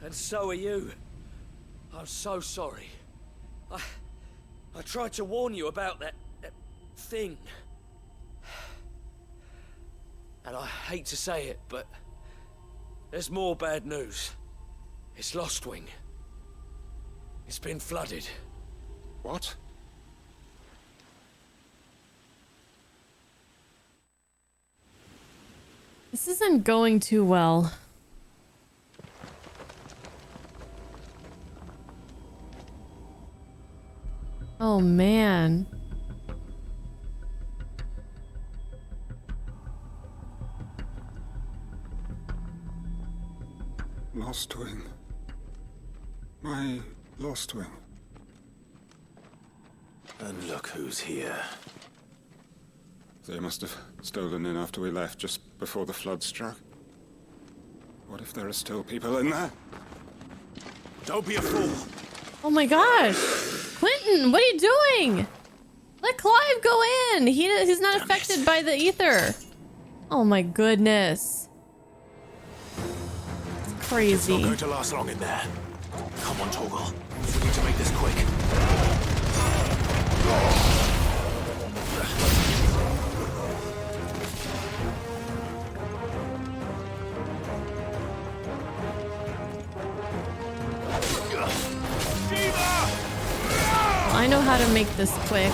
S11: And so are you. I'm so sorry. I tried to warn you about that thing. And I hate to say it, but there's more bad news. It's Lostwing. It's been flooded.
S18: What?
S1: This isn't going too well. Oh man.
S18: Lostwing. My Lostwing.
S4: And look who's here.
S18: They must have stolen in after we left, just before the flood struck. What if there are still people in there?
S4: Don't be a fool!
S1: Oh my gosh! Quentin, what are you doing? Let Clive go in! He's not affected by the ether. Oh my goodness. It's crazy.
S4: It's not going to last long in there. Come on, Torgal. We need to make this quick.
S1: I know how to make this quick.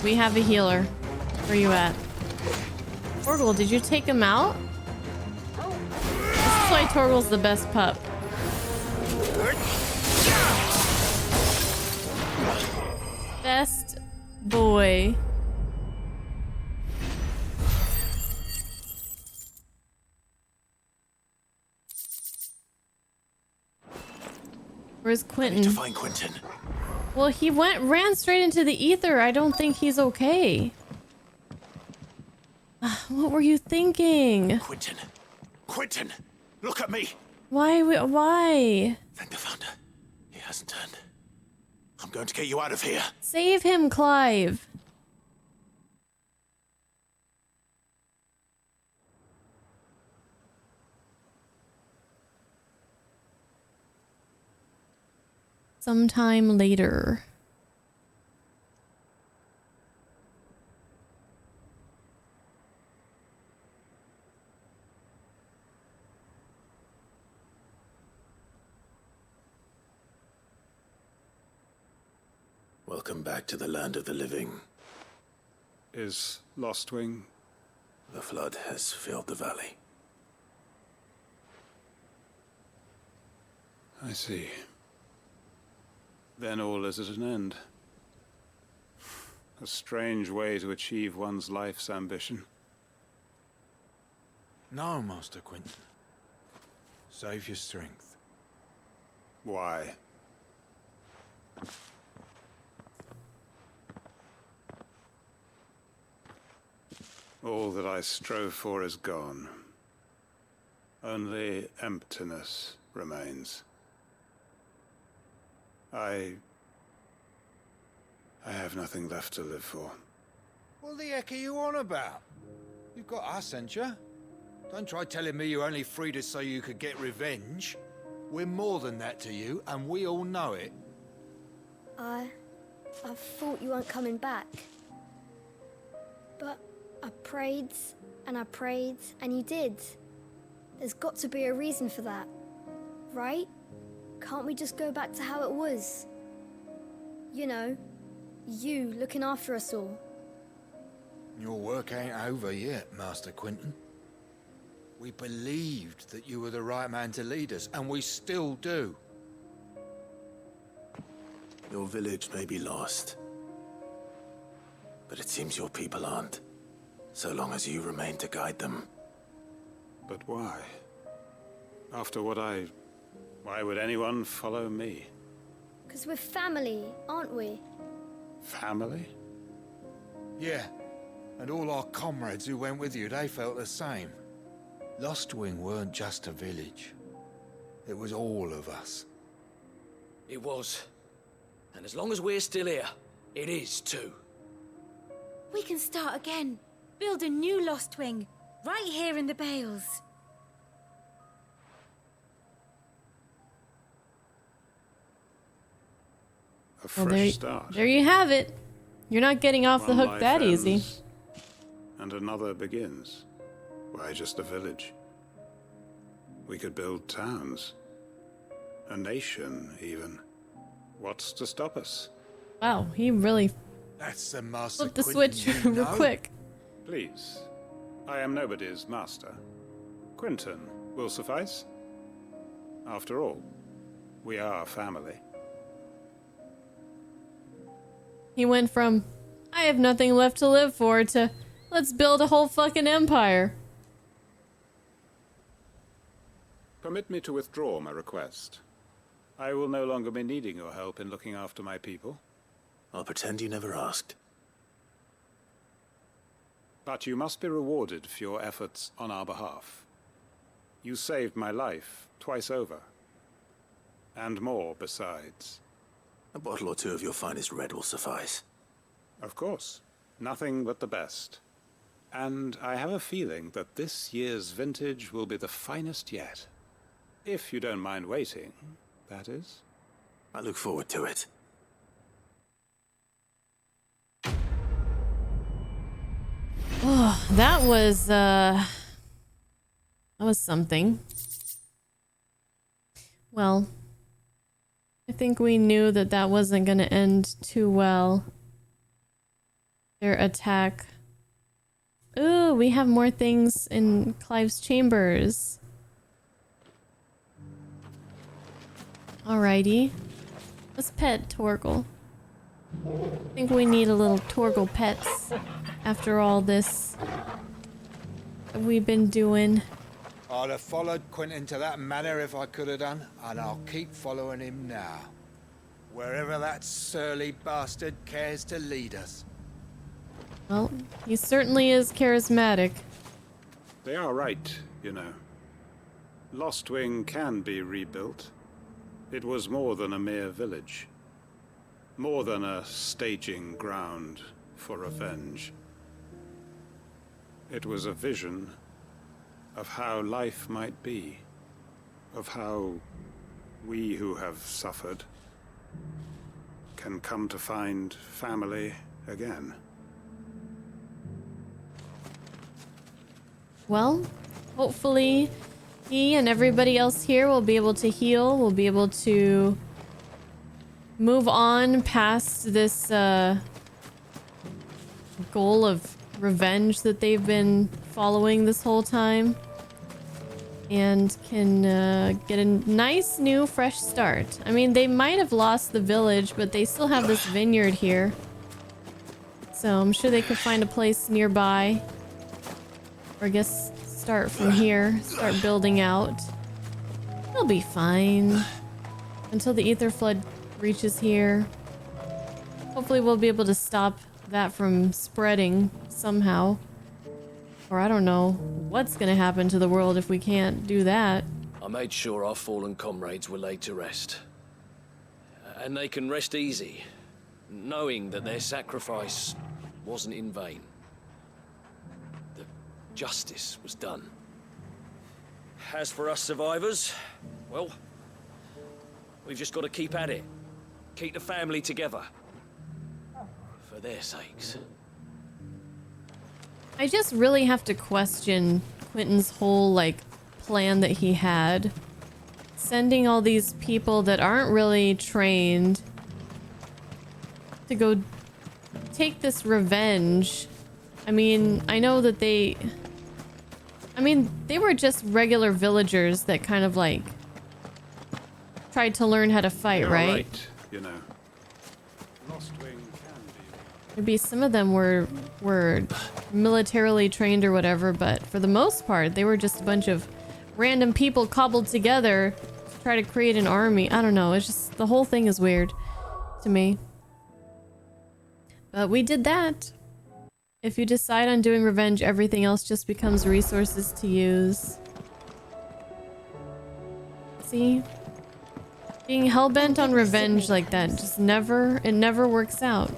S1: We have a healer. Where you at? Torgal, did you take him out? This is why Torgal's the best pup. Best boy. Where's Quentin?
S4: I need to find Quentin.
S1: Well, he ran straight into the ether. I don't think he's okay. What were you thinking?
S4: Quentin. Quentin! Look at me!
S1: Why?
S4: Thank the founder. He hasn't turned. I'm going to get you out of here.
S1: Save him, Clive. Sometime later.
S4: Welcome back to the land of the living.
S18: Is Lostwing?
S4: The flood has filled the valley.
S18: I see. Then all is at an end. A strange way to achieve one's life's ambition.
S19: No, Master Quentin. Save your strength.
S18: Why? All that I strove for is gone. Only emptiness remains. I have nothing left to live for.
S19: What the heck are you on about? You've got us, ain't you? Don't try telling me you only freed us so you could get revenge. We're more than that to you, and we all know it.
S5: I thought you weren't coming back. But I prayed, and you did. There's got to be a reason for that, right? Can't we just go back to how it was? You know, you looking after us all.
S19: Your work ain't over yet, Master Quentin. We believed that you were the right man to lead us, and we still do.
S4: Your village may be lost, but it seems your people aren't, so long as you remain to guide them.
S18: But why? After what why would anyone follow me?
S5: 'Cause we're family, aren't we?
S18: Family?
S19: Yeah, and all our comrades who went with you, they felt the same. Lostwing weren't just a village. It was all of us.
S11: It was. And as long as we're still here, it is too.
S20: We can start again. Build a new Lostwing, right here in the Bales.
S18: A fresh start.
S1: There you have it. You're not getting off the
S18: One
S1: hook that
S18: life
S1: easy.
S18: ends, and another begins. Why just a village? We could build towns. A nation, even. What's to stop us?
S1: Wow, he really
S19: That's the Master
S1: flipped the
S19: Quentin
S1: switch
S19: you
S1: real
S19: know.
S1: quick.
S18: Please. I am nobody's master. Quentin will suffice. After all, we are family.
S1: He went from, I have nothing left to live for, to, let's build a whole fucking empire.
S18: Permit me to withdraw my request. I will no longer be needing your help in looking after my people.
S4: I'll pretend you never asked.
S18: But you must be rewarded for your efforts on our behalf. You saved my life twice over. And more besides.
S4: A bottle or two of your finest red will suffice.
S18: Of course. Nothing but the best. And I have a feeling that this year's vintage will be the finest yet. If you don't mind waiting, that is.
S4: I look forward to it.
S1: Oh, that was something. Well, I think we knew that that wasn't going to end too well. their attack. Ooh, we have more things in Clive's chambers. Alrighty. Let's pet Torgal. I think we need a little Torgal pets after all this that we've been doing.
S19: I'd have followed Quentin to that manor if I could have done, and I'll keep following him now. Wherever that surly bastard cares to lead us.
S1: Well, he certainly is charismatic.
S18: They are right, you know. Lostwing can be rebuilt. It was more than a mere village. More than a staging ground for revenge. It was a vision of how life might be. Of how we who have suffered can come to find family again.
S1: Well, hopefully he and everybody else here will be able to heal, will be able to move on past this goal of revenge that they've been following this whole time, and can get a nice new fresh start. I mean, they might have lost the village, but they still have this vineyard here, so I'm sure they could find a place nearby, or I guess start from here, start building out. They'll be fine until the ether flood reaches here. Hopefully we'll be able to stop that from spreading somehow. Or I don't know what's gonna happen to the world if we can't do that.
S21: I made sure our fallen comrades were laid to rest. And they can rest easy, knowing that their sacrifice wasn't in vain. That justice was done. As for us survivors, well, we've just got to keep at it. Keep the family together. For their sakes.
S1: I just really have to question Quentin's whole, like, plan that he had. Sending all these people that aren't really trained to go take this revenge. I mean, I know that they were just regular villagers that kind of, like, tried to learn how to fight, right?
S18: You know.
S1: Maybe some of them were militarily trained or whatever, but for the most part, they were just a bunch of random people cobbled together to try to create an army. I don't know. It's just, the whole thing is weird to me. But we did that. If you decide on doing revenge, everything else just becomes resources to use. See? Being hell-bent on revenge like that just it never works out.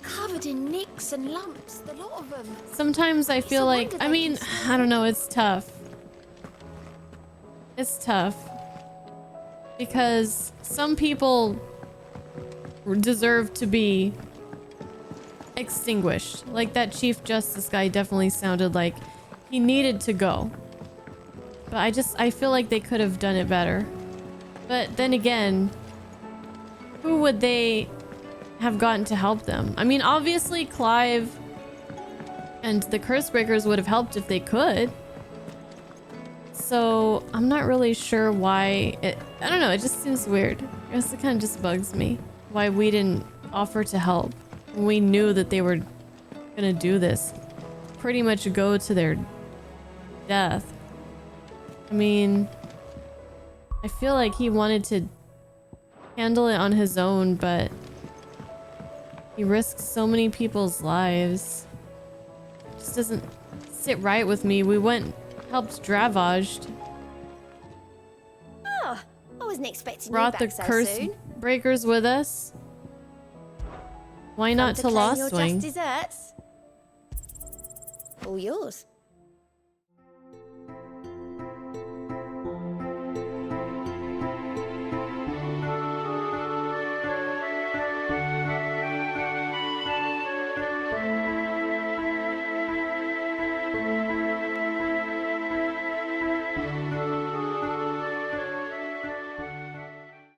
S20: Covered in nicks and lumps, the lot of them.
S1: Sometimes I feel like, I mean, I don't know, it's tough. It's tough. Because some people deserve to be extinguished. Like that Chief Justice guy definitely sounded like he needed to go. But I feel like they could have done it better. But then again, who would they have gotten to help them? I mean, obviously Clive and the Cursebreakers would have helped if they could. So I'm not really sure why I don't know, it just seems weird. I guess it kind of just bugs me why we didn't offer to help when we knew that they were gonna do this. Pretty much go to their death. I mean, I feel like he wanted to handle it on his own, but he risked so many people's lives. It just doesn't sit right with me. We went, helped Dravosh.
S5: Oh, I wasn't expecting
S1: Brought
S5: you
S1: the
S5: back so
S1: curse
S5: soon.
S1: breakers with us. Why not to
S5: Come to claim your
S1: Lostwing?
S5: just desserts. All yours.